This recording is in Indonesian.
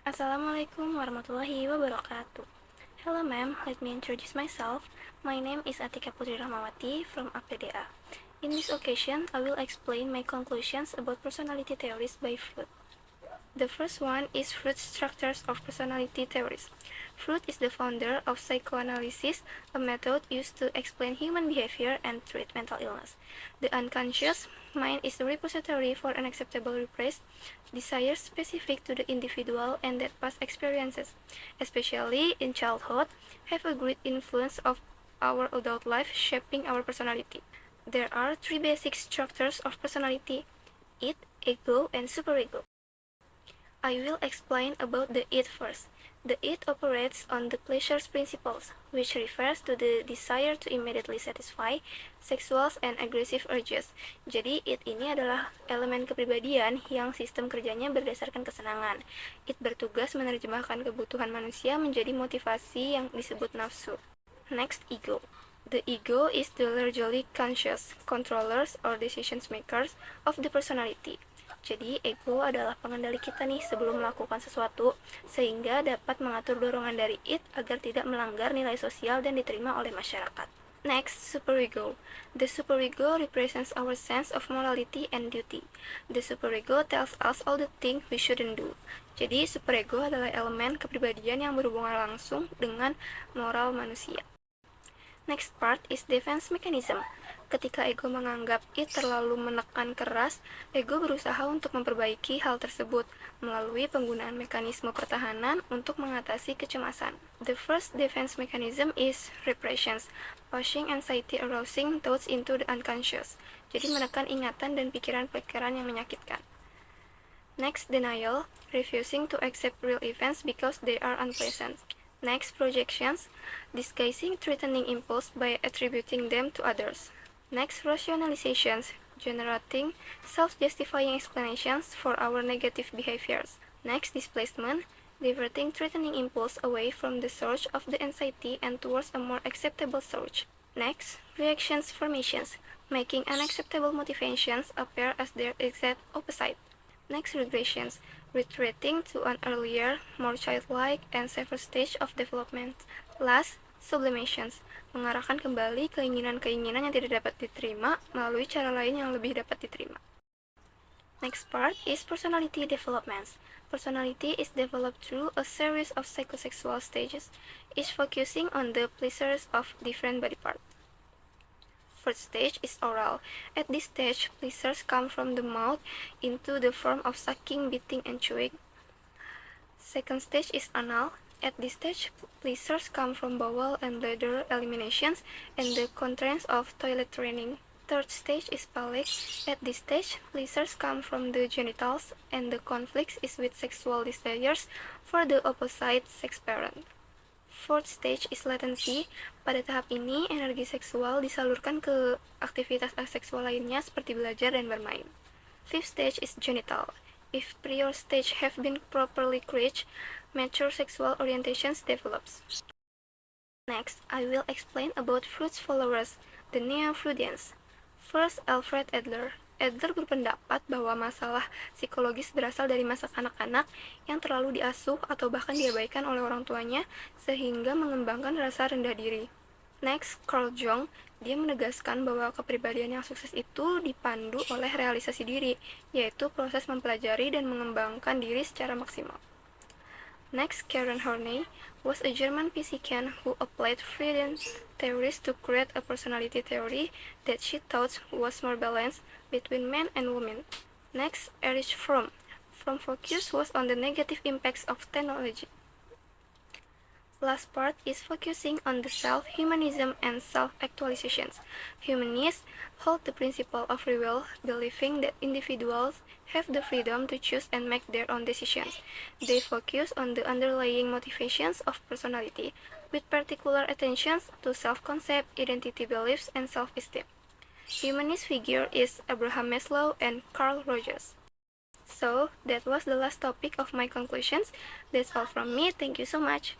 Assalamualaikum warahmatullahi wabarakatuh. Hello ma'am, let me introduce myself. My name is Atika Putri Rahmawati from APDA. In this occasion, I will explain my conclusions about personality theories by Freud. The first one is Freud's structures of personality theories. Freud is the founder of psychoanalysis, a method used to explain human behavior and treat mental illness. The unconscious mind is the repository for unacceptable repressed desires specific to the individual, and that past experiences, especially in childhood, have a great influence of our adult life, shaping our personality. There are three basic structures of personality: id, ego, and superego. I will explain about the id first. The id operates on the pleasure principles, which refers to the desire to immediately satisfy sexual and aggressive urges. Jadi, id ini adalah elemen kepribadian yang sistem kerjanya berdasarkan kesenangan. Id bertugas menerjemahkan kebutuhan manusia menjadi motivasi yang disebut nafsu. Next, ego. The ego is the largely conscious controllers or decision makers of the personality. Jadi, ego adalah pengendali kita nih sebelum melakukan sesuatu, sehingga dapat mengatur dorongan dari id agar tidak melanggar nilai sosial dan diterima oleh masyarakat. Next, superego. The superego represents our sense of morality and duty. The superego tells us all the things we shouldn't do. Jadi, superego adalah elemen kepribadian yang berhubungan langsung dengan moral manusia. Next part is defense mechanism. Ketika ego menganggap id terlalu menekan keras, ego berusaha untuk memperbaiki hal tersebut melalui penggunaan mekanisme pertahanan untuk mengatasi kecemasan. The first defense mechanism is repressions, pushing anxiety arousing thoughts into the unconscious. Jadi menekan ingatan dan pikiran-pikiran yang menyakitkan. Next, denial, refusing to accept real events because they are unpleasant. Next, projections, disguising threatening impulse by attributing them to others. Next, rationalizations, generating self-justifying explanations for our negative behaviors. Next, displacement, diverting threatening impulse away from the source of the anxiety and towards a more acceptable source. Next, reactions formations, making unacceptable motivations appear as their exact opposite. Next, regressions, retreating to an earlier, more childlike and safer stage of development. Last, sublimations, mengarahkan kembali keinginan-keinginan yang tidak dapat diterima melalui cara lain yang lebih dapat diterima. Next part is personality developments. Personality is developed through a series of psychosexual stages, each focusing on the pleasures of different body parts. First stage is oral. At this stage, pleasures come from the mouth into the form of sucking, biting, and chewing. Second stage is anal. At this stage, pleasures come from bowel and bladder eliminations and the contents of toilet training. Third stage is phallic. At this stage, pleasures come from the genitals and the conflict is with sexual desires for the opposite sex parent. Fourth stage is latency. Pada tahap ini, energi seksual disalurkan ke aktivitas seksual lainnya seperti belajar dan bermain. Fifth stage is genital. If prior stage have been properly reached, mature sexual orientations develops. Next, I will explain about Freud's followers, the Neo-Freudians. First, Alfred Adler. Adler berpendapat bahwa masalah psikologis berasal dari masa kanak-kanak yang terlalu diasuh atau bahkan diabaikan oleh orang tuanya sehingga mengembangkan rasa rendah diri. Next, Carl Jung. Dia menegaskan bahwa kepribadian yang sukses itu dipandu oleh realisasi diri, yaitu proses mempelajari dan mengembangkan diri secara maksimal. Next, Karen Horney was a German physician who applied Freudian theories to create a personality theory that she thought was more balanced between men and women. Next, Erich Fromm. Fromm's focus was on the negative impacts of technology. Last part is focusing on the self, humanism, and self-actualizations. Humanists hold the principle of free will, believing that individuals have the freedom to choose and make their own decisions. They focus on the underlying motivations of personality, with particular attention to self-concept, identity beliefs, and self-esteem. Humanist figure is Abraham Maslow and Carl Rogers. So, that was the last topic of my conclusions. That's all from me. Thank you so much.